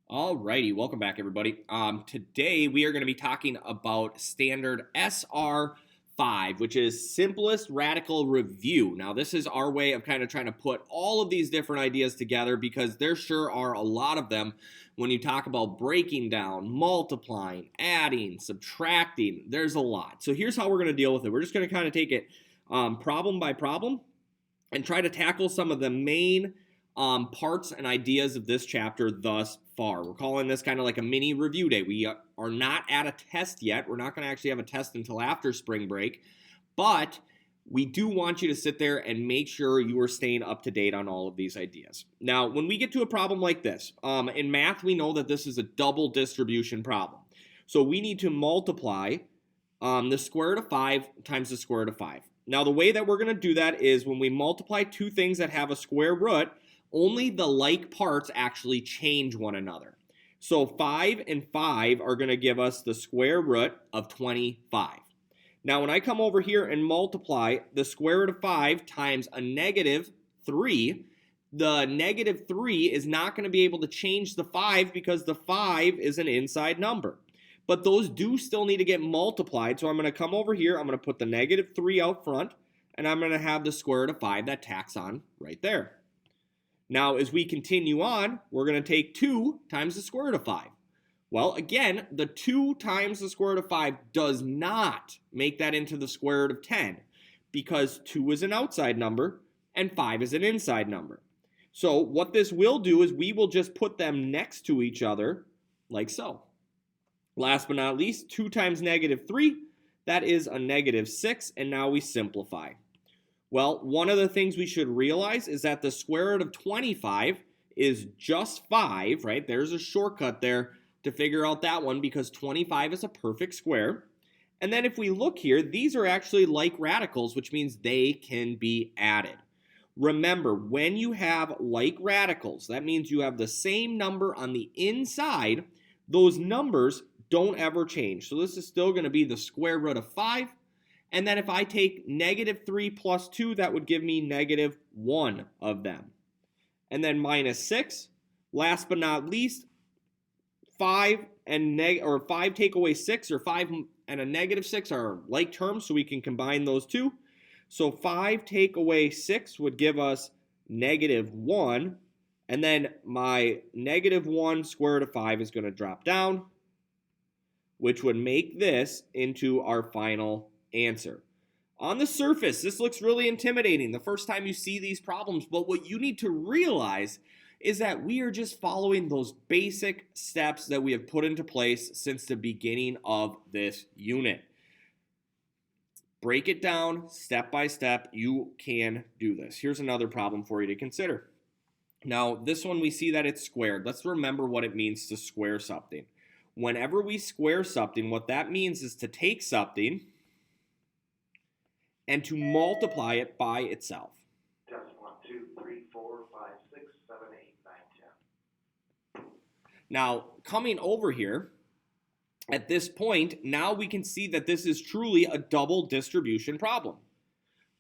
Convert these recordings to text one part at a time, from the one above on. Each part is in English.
Alrighty, welcome back everybody. Today we are going to be talking about standard SR5, which is simplest radical review. Now this is our way of kind of trying to put all of these different ideas together because there sure are a lot of them when you talk about breaking down, multiplying, adding, subtracting. There's a lot. So here's how we're going to deal with it. We're just going to kind of take it problem by problem and try to tackle some of the main parts and ideas of this chapter thus far. We're calling this kind of like a mini review day. We are not at a test yet. We're not going to actually have a test until after spring break, but we do want you to sit there and make sure you are staying up to date on all of these ideas. Now, when we get to a problem like this, in math, we know that this is a double distribution problem. So we need to multiply the square root of 5 times the square root of 5. Now, the way that we're going to do that is when we multiply two things that have a square root, only the like parts actually change one another. So 5 and 5 are going to give us the square root of 25. Now when I come over here and multiply the square root of 5 times a negative 3, the negative 3 is not going to be able to change the 5 because the 5 is an inside number. But those do still need to get multiplied, so I'm going to come over here, I'm going to put the negative 3 out front, and I'm going to have the square root of 5 that tacks on right there. Now, as we continue on, we're going to take 2 times the square root of 5. Well, again, the 2 times the square root of 5 does not make that into the square root of 10 because 2 is an outside number and 5 is an inside number. So what this will do is we will just put them next to each other like so. Last but not least, 2 times negative 3, that is a negative 6, and now we simplify. Well, one of the things we should realize is that the square root of 25 is just 5, right? There's a shortcut there to figure out that one because 25 is a perfect square. And then if we look here, these are actually like radicals, which means they can be added. Remember, when you have like radicals, that means you have the same number on the inside. Those numbers don't ever change. So this is still going to be the square root of 5. And then if I take negative 3 plus 2, that would give me negative 1 of them. And then minus 6. Last but not least, 5 take away 6, or 5 and a negative 6 are like terms, so we can combine those two. So 5 take away 6 would give us negative 1. And then my negative 1 square root of 5 is going to drop down, which would make this into our final answer. On the surface, this looks really intimidating the first time you see these problems, but what you need to realize is that we are just following those basic steps that we have put into place since the beginning of this unit. Break it down step by step. You can do this. Here's another problem for you to consider. Now, this one we see that it's squared. Let's remember what it means to square something. Whenever we square something, what that means is to take something and to multiply it by itself. Test 1, 2, 3, 4, 5, 6, 7, 8, 9, 10. Now, coming over here, at this point, now we can see that this is truly a double distribution problem.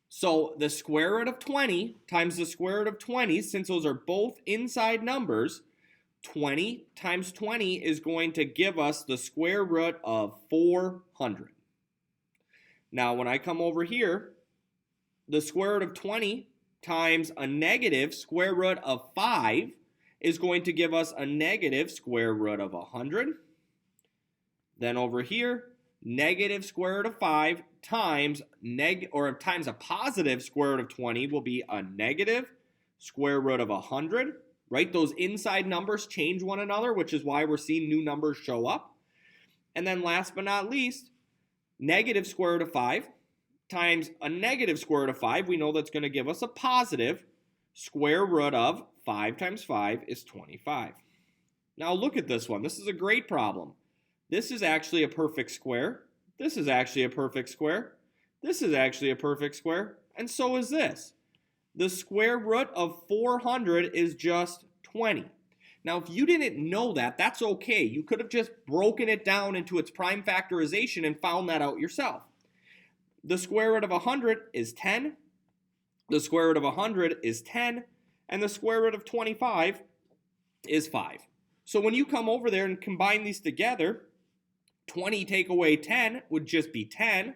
So the square root of 20 times the square root of 20, since those are both inside numbers, 20 times 20 is going to give us the square root of 400. Now, when I come over here, the square root of 20 times a negative square root of 5 is going to give us a negative square root of 100. Then over here, negative square root of 5 times a positive square root of 20 will be a negative square root of 100. Right? Those inside numbers change one another, which is why we're seeing new numbers show up. And then last but not least, negative square root of 5 times a negative square root of 5, we know that's going to give us a positive square root of 5 times 5 is 25. Now look at this one. This is a great problem. This is actually a perfect square. This is actually a perfect square. This is actually a perfect square. And so is this. The square root of 400 is just 20. Now, if you didn't know that, that's okay. You could have just broken it down into its prime factorization and found that out yourself. The square root of 100 is 10. The square root of 100 is 10. And the square root of 25 is 5. So when you come over there and combine these together, 20 take away 10 would just be 10.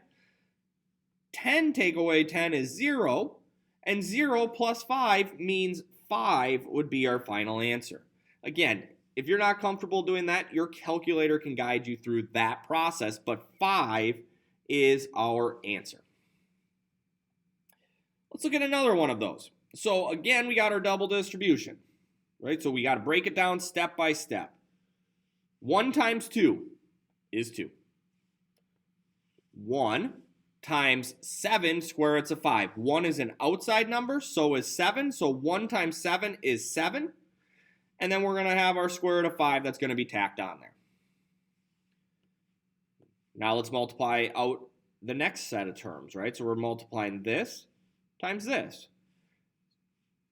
10 take away 10 is 0. And 0 plus 5 means 5 would be our final answer. Again, if you're not comfortable doing that, your calculator can guide you through that process, but 5 is our answer. Let's look at another one of those. So again, we got our double distribution, right? So we got to break it down step by step. 1 times 2 is 2. 1 times 7 square roots of 5. 1 is an outside number, so is 7. So 1 times 7 is 7. And then we're going to have our square root of 5 that's going to be tacked on there. Now let's multiply out the next set of terms, right? So we're multiplying this times this.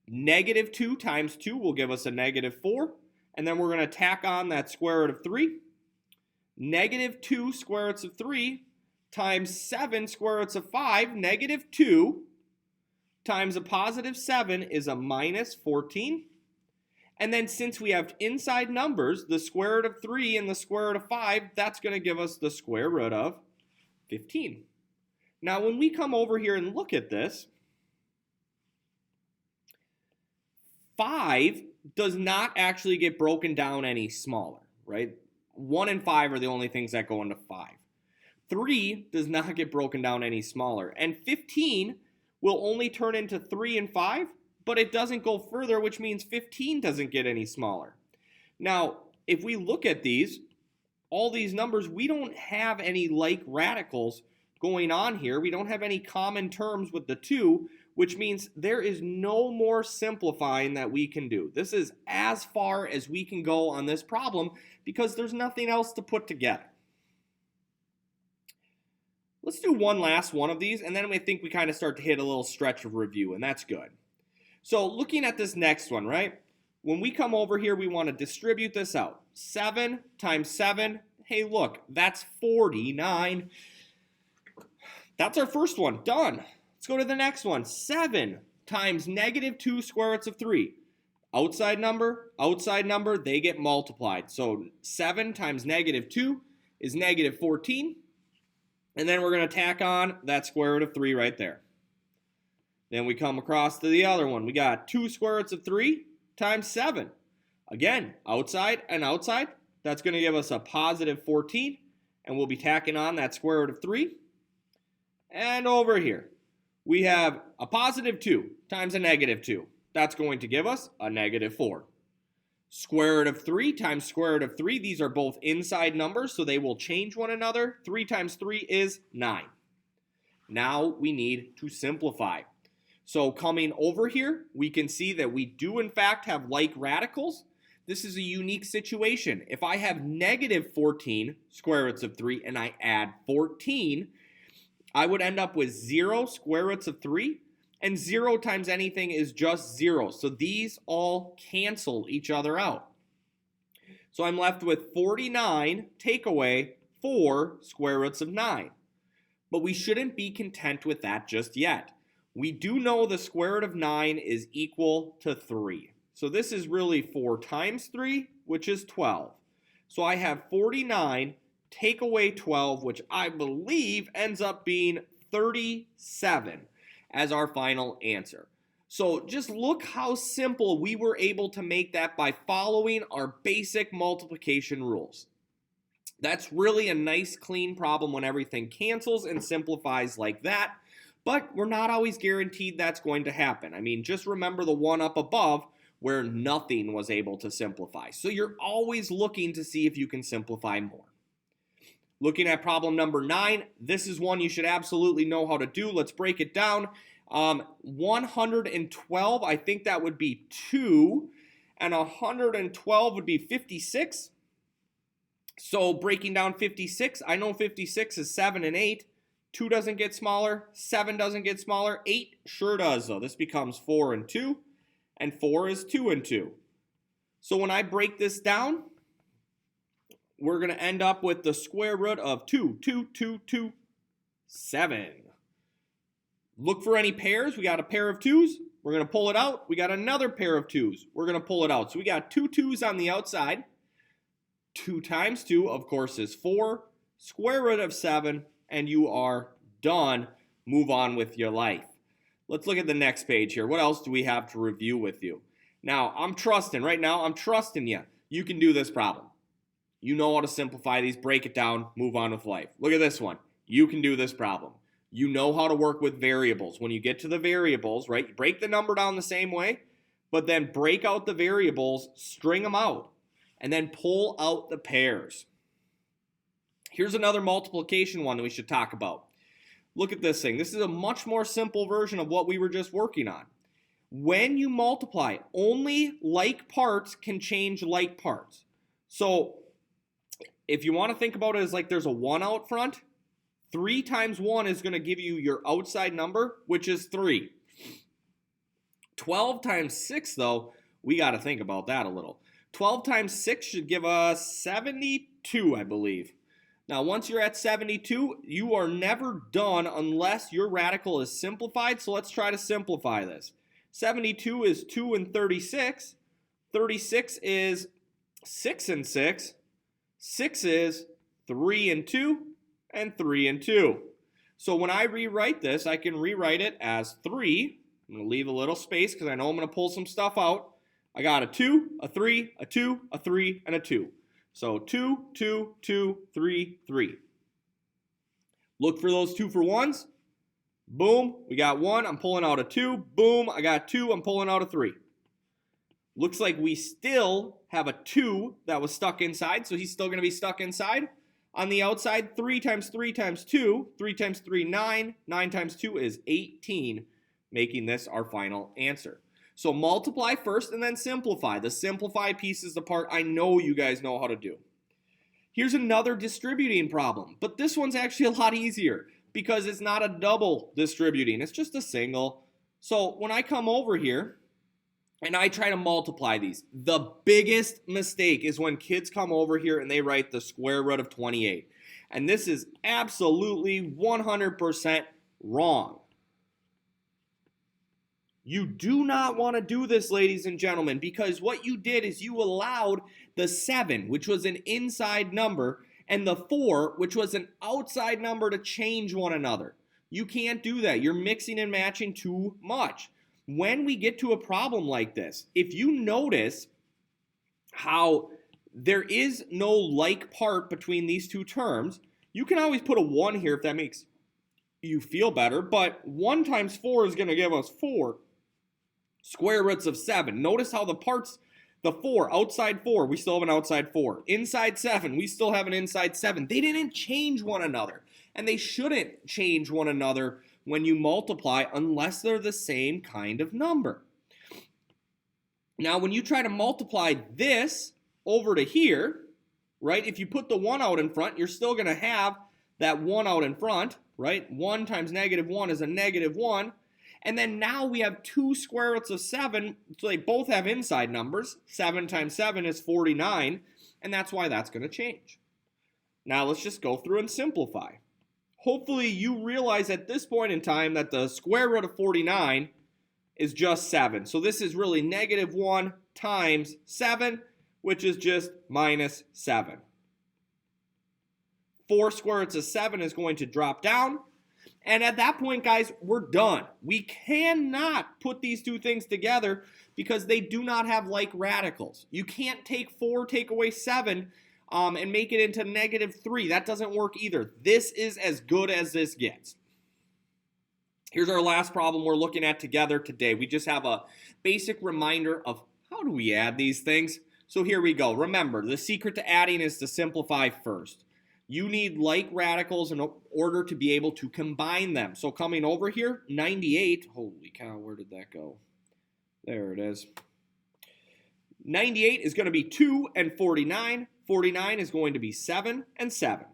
Negative 2 times 2 will give us a negative 4. And then we're going to tack on that square root of 3. Negative 2 square roots of 3 times 7 square roots of 5. Negative 2 times a positive 7 is a minus 14. And then since we have inside numbers, the square root of 3 and the square root of 5, that's going to give us the square root of 15. Now when we come over here and look at this, 5 does not actually get broken down any smaller, right? 1 and 5 are the only things that go into 5. 3 does not get broken down any smaller. And 15 will only turn into 3 and 5, but it doesn't go further, which means 15 doesn't get any smaller. Now, if we look at these, all these numbers, we don't have any like radicals going on here. We don't have any common terms with the 2, which means there is no more simplifying that we can do. This is as far as we can go on this problem because there's nothing else to put together. Let's do one last one of these, and then I think we kind of start to hit a little stretch of review, and that's good. So looking at this next one, right? When we come over here, we want to distribute this out. 7 times 7, hey look, that's 49. That's our first one, done. Let's go to the next one. 7 times negative 2 square roots of 3. Outside number, they get multiplied. So 7 times negative 2 is negative 14. And then we're going to tack on that square root of 3 right there. Then we come across to the other one. We got 2 square roots of 3 times 7. Again, outside and outside. That's going to give us a positive 14. And we'll be tacking on that square root of 3. And over here, we have a positive 2 times a negative 2. That's going to give us a negative 4. Square root of 3 times square root of 3. These are both inside numbers, so they will change one another. 3 times 3 is 9. Now we need to simplify. So coming over here, we can see that we do in fact have like radicals. This is a unique situation. If I have negative 14 square roots of 3 and I add 14, I would end up with 0 square roots of 3, and 0 times anything is just 0. So these all cancel each other out. So I'm left with 49 take away 4 square roots of 9. But we shouldn't be content with that just yet. We do know the square root of 9 is equal to 3. So this is really 4 times 3, which is 12. So I have 49 take away 12, which I believe ends up being 37 as our final answer. So just look how simple we were able to make that by following our basic multiplication rules. That's really a nice clean problem when everything cancels and simplifies like that, but we're not always guaranteed that's going to happen. I mean, just remember the one up above where nothing was able to simplify. So you're always looking to see if you can simplify more. Looking at problem number 9, this is one you should absolutely know how to do. Let's break it down. 112, I think that would be 2, and 112 would be 56. So breaking down 56, I know 56 is 7 and 8. 2 doesn't get smaller, 7 doesn't get smaller, 8 sure does though. This becomes 4 and 2, and 4 is 2 and 2. So when I break this down, we're going to end up with the square root of 2, 7. Look for any pairs. We got a pair of 2s. We're going to pull it out. We got another pair of 2s. We're going to pull it out. So we got 2 2s on the outside. 2 times 2, of course, is 4. Square root of 7, and you are done. Move on with your life. Let's look at the next page here. What else do we have to review with you? Now, I'm trusting you. You can do this problem. You know how to simplify these, break it down, move on with life. Look at this one. You can do this problem. You know how to work with variables. When you get to the variables, right, you break the number down the same way, but then break out the variables, string them out, and then pull out the pairs. Here's another multiplication one that we should talk about. Look at this thing. This is a much more simple version of what we were just working on. When you multiply, only like parts can change like parts. So if you want to think about it as like there's a 1 out front, 3 times 1 is going to give you your outside number, which is 3. 12 times 6, though, we got to think about that a little. 12 times 6 should give us 72, I believe. Now, once you're at 72, you are never done unless your radical is simplified, so let's try to simplify this. 72 is 2 and 36. 36 is 6 and 6. 6 is 3 and 2, and 3 and 2. So when I rewrite this, I can rewrite it as 3. I'm going to leave a little space because I know I'm going to pull some stuff out. I got a 2, a 3, a 2, a 3, and a 2. So 2, 2, 2, 3, 3. Look for those 2 for 1s. Boom, we got 1. I'm pulling out a 2. Boom, I got 2. I'm pulling out a 3. Looks like we still have a 2 that was stuck inside, so he's still going to be stuck inside. On the outside, 3 times 3 times 2, 3 times 3, 9. 9 times 2 is 18, making this our final answer. So multiply first and then simplify. The simplify piece is the part I know you guys know how to do. Here's another distributing problem, but this one's actually a lot easier because it's not a double distributing. It's just a single. So when I come over here and I try to multiply these, the biggest mistake is when kids come over here and they write the square root of 28. And this is absolutely 100% wrong. You do not want to do this, ladies and gentlemen, because what you did is you allowed the 7, which was an inside number, and the 4, which was an outside number, to change one another. You can't do that. You're mixing and matching too much. When we get to a problem like this, if you notice how there is no like part between these two terms, you can always put a 1 here if that makes you feel better, but 1 times 4 is going to give us 4 square roots of 7. Notice how the parts, the 4, outside 4, we still have an outside 4. Inside 7, we still have an inside 7. They didn't change one another, and they shouldn't change one another when you multiply unless they're the same kind of number. Now, when you try to multiply this over to here, right, if you put the 1 out in front, you're still going to have that 1 out in front, right? 1 times negative 1 is a negative 1. And then now we have 2 square roots of 7, so they both have inside numbers. 7 times 7 is 49, and that's why that's going to change. Now let's just go through and simplify. Hopefully you realize at this point in time that the square root of 49 is just 7. So this is really negative 1 times 7, which is just minus 7. 4 square roots of 7 is going to drop down. And at that point, guys, we're done. We cannot put these two things together because they do not have like radicals. You can't take 4, take away 7, and make it into negative 3. That doesn't work either. This is as good as this gets. Here's our last problem we're looking at together today. We just have a basic reminder of how do we add these things. So here we go. Remember, the secret to adding is to simplify first. You need like radicals in order to be able to combine them. So coming over here, 98, holy cow, where did that go? There it is. 98 is going to be 2 and 49. 49 is going to be 7 and 7.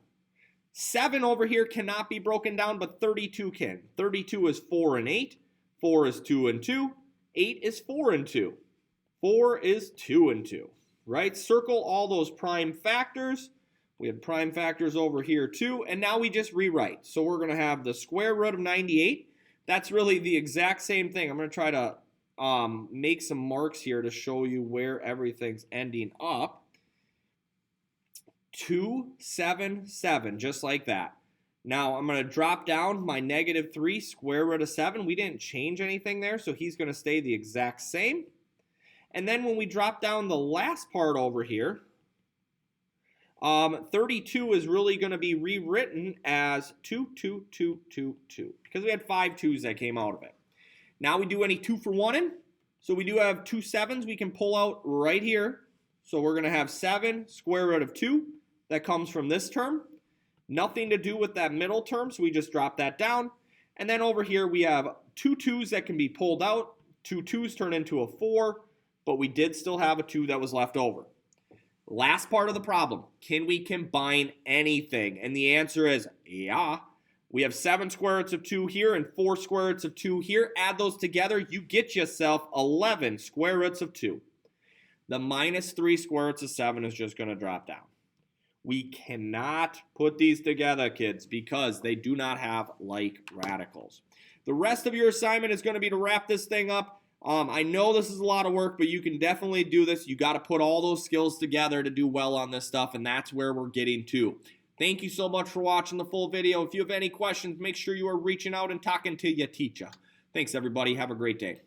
7 over here cannot be broken down, but 32 can. 32 is 4 and 8. 4 is 2 and 2. 8 is 4 and 2. 4 is 2 and 2, right? Circle all those prime factors. We have prime factors over here too, and now we just rewrite. So we're going to have the square root of 98. That's really the exact same thing. I'm going to try to make some marks here to show you where everything's ending up. 277, just like that. Now I'm going to drop down my -3 square root of 7. We didn't change anything there, so he's going to stay the exact same. And then when we drop down the last part over here, 32 is really going to be rewritten as 2, 2, 2, 2, 2, because we had 5 2s that came out of it. Now we do any 2 for 1-ing. So we do have 2 7s we can pull out right here. So we're going to have 7 square root of 2. That comes from this term. Nothing to do with that middle term, so we just drop that down. And then over here we have 2 2s that can be pulled out. 2 2s turn into a 4, but we did still have a 2 that was left over. Last part of the problem, can we combine anything? And the answer is yeah. We have 7 square roots of 2 here and 4 square roots of 2 here. Add those together, you get yourself 11 square roots of 2. The -3 square roots of 7 is just going to drop down. We cannot put these together, kids, because they do not have like radicals. The rest of your assignment is going to be to wrap this thing up. I know this is a lot of work, but you can definitely do this. You got to put all those skills together to do well on this stuff, and that's where we're getting to. Thank you so much for watching the full video. If you have any questions, make sure you are reaching out and talking to your teacher. Thanks, everybody. Have a great day.